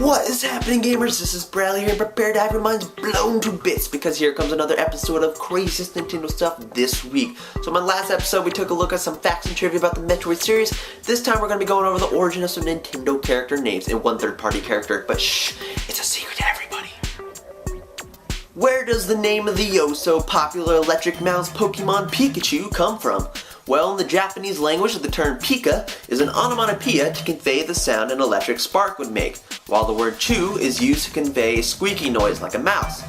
What is happening, gamers? This is Bradley here, and prepare to have your minds blown to bits because here comes another episode of craziest Nintendo stuff this week. So in my last episode, we took a look at some facts and trivia about the Metroid series. This time we're going to be going over the origin of some Nintendo character names and one third-party character, but shh, it's a secret to everybody. Where does the name of the oh-so-popular electric mouse Pokemon Pikachu come from? Well, in the Japanese language, the term pika is an onomatopoeia to convey the sound an electric spark would make, while the word chew is used to convey a squeaky noise like a mouse.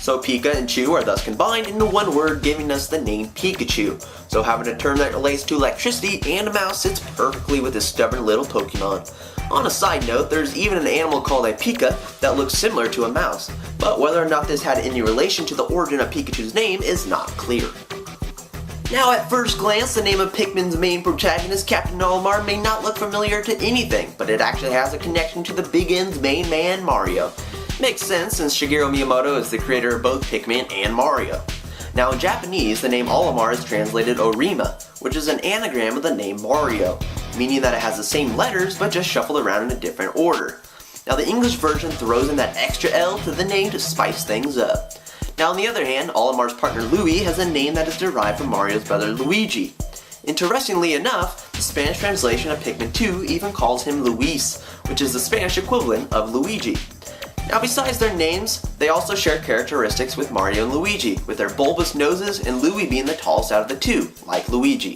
So pika and chew are thus combined into one word, giving us the name Pikachu. So having a term that relates to electricity and a mouse sits perfectly with this stubborn little Pokemon. On a side note, there's even an animal called a pika that looks similar to a mouse, but whether or not this had any relation to the origin of Pikachu's name is not clear. Now at first glance, the name of Pikmin's main protagonist, Captain Olimar, may not look familiar to anything, but it actually has a connection to the Big N's main man, Mario. Makes sense since Shigeru Miyamoto is the creator of both Pikmin and Mario. Now in Japanese, the name Olimar is translated Orima, which is an anagram of the name Mario, meaning that it has the same letters but just shuffled around in a different order. Now the English version throws in that extra L to the name to spice things up. Now on the other hand, Olimar's partner Louie has a name that is derived from Mario's brother Luigi. Interestingly enough, the Spanish translation of Pikmin 2 even calls him Luis, which is the Spanish equivalent of Luigi. Now besides their names, they also share characteristics with Mario and Luigi, with their bulbous noses and Louie being the tallest out of the two, like Luigi.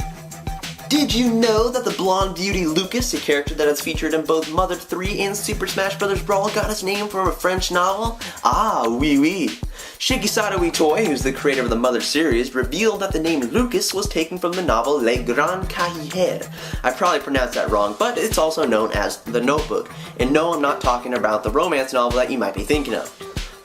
Did you know that the blonde beauty Lucas, a character that is featured in both Mother 3 and Super Smash Bros. Brawl, got his name from a French novel? Ah, oui oui. Shigesato Itoi, who's the creator of the Mother series, revealed that the name Lucas was taken from the novel Le Grand Cahier. I probably pronounced that wrong, but it's also known as The Notebook. And no, I'm not talking about the romance novel that you might be thinking of.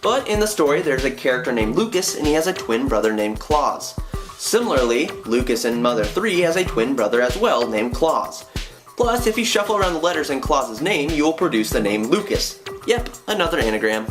But in the story, there's a character named Lucas, and he has a twin brother named Claus. Similarly, Lucas in Mother 3 has a twin brother as well named Claus. Plus, if you shuffle around the letters in Claus's name, you will produce the name Lucas. Yep, another anagram.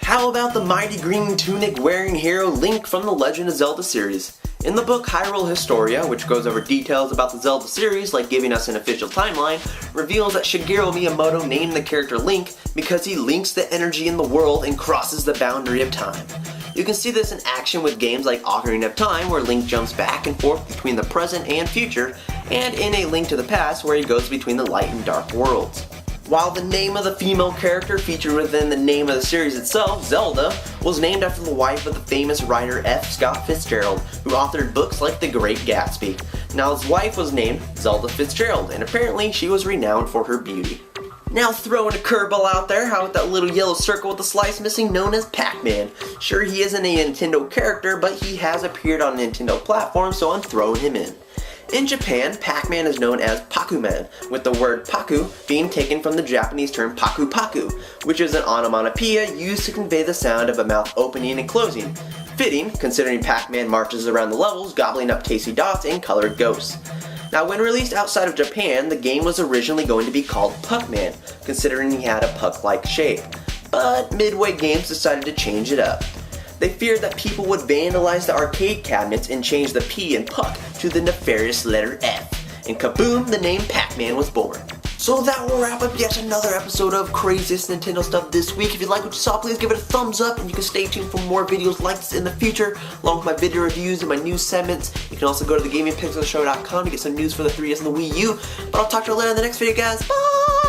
How about the mighty green tunic wearing hero Link from the Legend of Zelda series? In the book Hyrule Historia, which goes over details about the Zelda series, like giving us an official timeline, reveals that Shigeru Miyamoto named the character Link because he links the energy in the world and crosses the boundary of time. You can see this in action with games like Ocarina of Time, where Link jumps back and forth between the present and future, and in A Link to the Past, where he goes between the light and dark worlds. While the name of the female character featured within the name of the series itself, Zelda, was named after the wife of the famous writer F. Scott Fitzgerald, who authored books like The Great Gatsby. Now his wife was named Zelda Fitzgerald, and apparently she was renowned for her beauty. Now throwing a curveball out there, how about that little yellow circle with the slice missing known as Pac-Man? Sure, he isn't a Nintendo character, but he has appeared on Nintendo platforms, so I'm throwing him in. In Japan, Pac-Man is known as pac-man, with the word paku being taken from the Japanese term paku-paku, which is an onomatopoeia used to convey the sound of a mouth opening and closing. Fitting, considering Pac-Man marches around the levels, gobbling up tasty dots and colored ghosts. Now, when released outside of Japan, the game was originally going to be called Puck-Man, considering he had a puck-like shape. But Midway Games decided to change it up. They feared that people would vandalize the arcade cabinets and change the P in Puck to the nefarious letter F. And kaboom, the name Pac-Man was born. So that will wrap up yet another episode of Craziest Nintendo Stuff this week. If you like what you saw, please give it a thumbs up, and you can stay tuned for more videos like this in the future, along with my video reviews and my news segments. You can also go to thegamingpixelshow.com to get some news for the 3DS and the Wii U. But I'll talk to you later in the next video, guys. Bye!